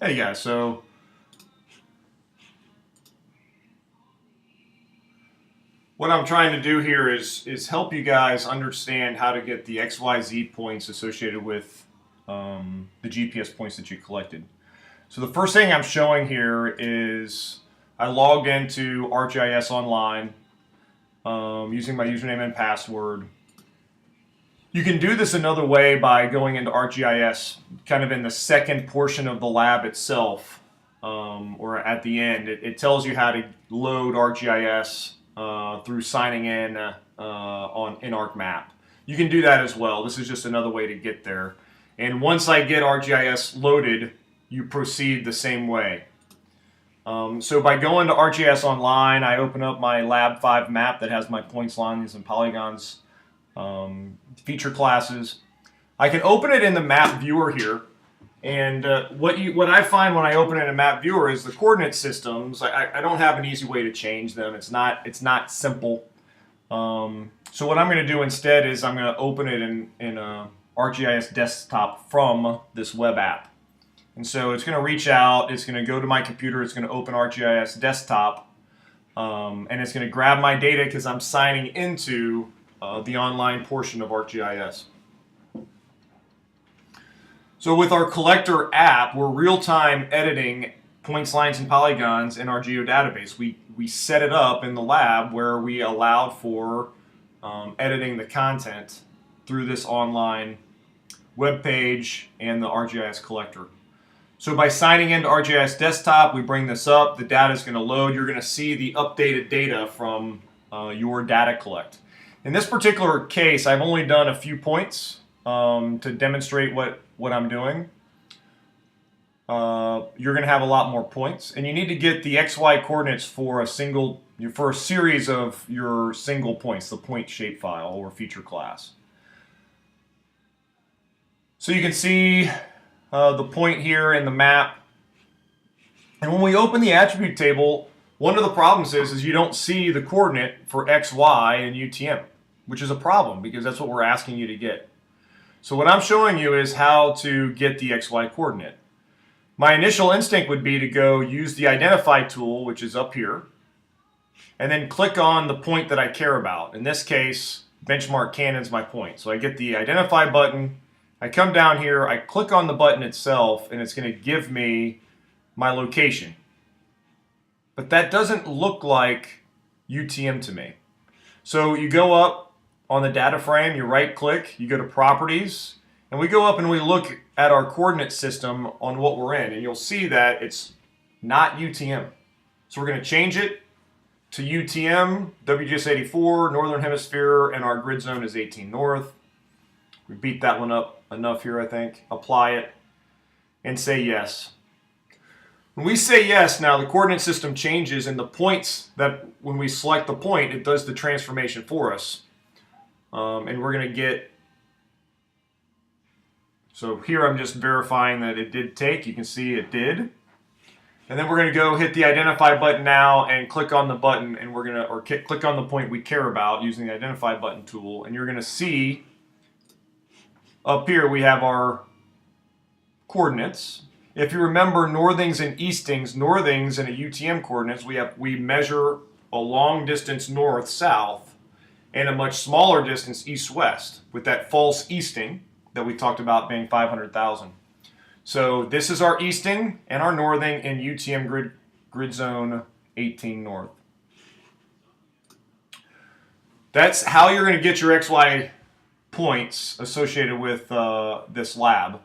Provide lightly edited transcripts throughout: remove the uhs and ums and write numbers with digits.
Hey guys, so what I'm trying to do here is help you guys understand how to get the XYZ points associated with the GPS points that you collected. So the first thing I'm showing here is I logged into ArcGIS Online using my username and password. You can do this another way by going into ArcGIS, kind of in the second portion of the lab itself, or at the end. It tells you how to load ArcGIS through signing in in ArcMap. You can do that as well. This is just another way to get there. And once I get ArcGIS loaded, you proceed the same way. So by going to ArcGIS Online, I open up my Lab 5 map that has my points, lines, and polygons feature classes. I can open it in the map viewer here, and what I find when I open it in a map viewer is the coordinate systems. I don't have an easy way to change them. It's not simple. So what I'm going to do instead is I'm going to open it in ArcGIS desktop from this web app. And so it's going to reach out, it's going to go to my computer, it's going to open ArcGIS desktop, and it's going to grab my data because I'm signing into the online portion of ArcGIS. So with our collector app, we're real-time editing points, lines, and polygons in our geodatabase. We set it up in the lab where we allowed for editing the content through this online web page and the ArcGIS collector. So by signing into ArcGIS desktop, we bring this up, the data is going to load, you're going to see the updated data from your data collect. In this particular case, I've only done a few points to demonstrate what I'm doing. You're going to have a lot more points, and you need to get the XY coordinates for a series of your single points, the point shapefile or feature class. So you can see the point here in the map. And when we open the attribute table, one of the problems is you don't see the coordinate for X, Y, and UTM, which is a problem because that's what we're asking you to get. So what I'm showing you is how to get the XY coordinate. My initial instinct would be to go use the identify tool, which is up here, and then click on the point that I care about. In this case, benchmark Cannon's my point. So I get the identify button, I come down here, I click on the button itself, and it's going to give me my location. But that doesn't look like UTM to me. So you go up on the data frame, you right click, you go to properties, and we go up and we look at our coordinate system on what we're in, and you'll see that it's not UTM. So we're going to change it to UTM, WGS 84, Northern Hemisphere, and our grid zone is 18 North. We beat that one up enough here, I think. Apply it and say yes. When we say yes, now the coordinate system changes, and the points that when we select the point, it does the transformation for us. And we're going to get, so here I'm just verifying that it did take. You can see it did. And then we're going to go hit the identify button now and click on the button, and we're going to, or click on the point we care about using the identify button tool, and you're going to see up here we have our coordinates. If you remember northings and eastings, northings in a UTM coordinates, we measure a long distance north-south and a much smaller distance east-west with that false easting that we talked about being 500,000. So this is our easting and our northing in UTM grid zone 18 north. That's how you're going to get your XY points associated with this lab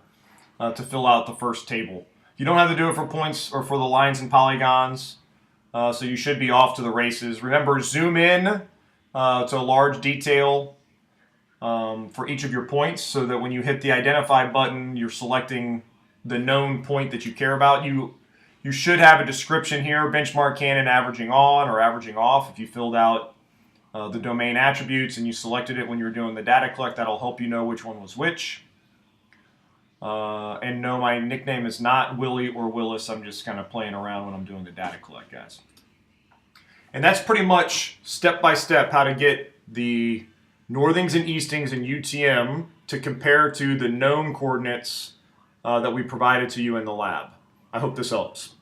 to fill out the first table. You don't have to do it for points or for the lines and polygons, so you should be off to the races. Remember, zoom in to a large detail for each of your points so that when you hit the identify button, you're selecting the known point that you care about. You should have a description here, benchmark Cannon averaging on or averaging off. If you filled out the domain attributes and you selected it when you were doing the data collect, that'll help you know which one was which. And no, my nickname is not Willie or Willis. I'm just kind of playing around when I'm doing the data collect, guys. And that's pretty much step by step how to get the northings and eastings in UTM to compare to the known coordinates that we provided to you in the lab. I hope this helps.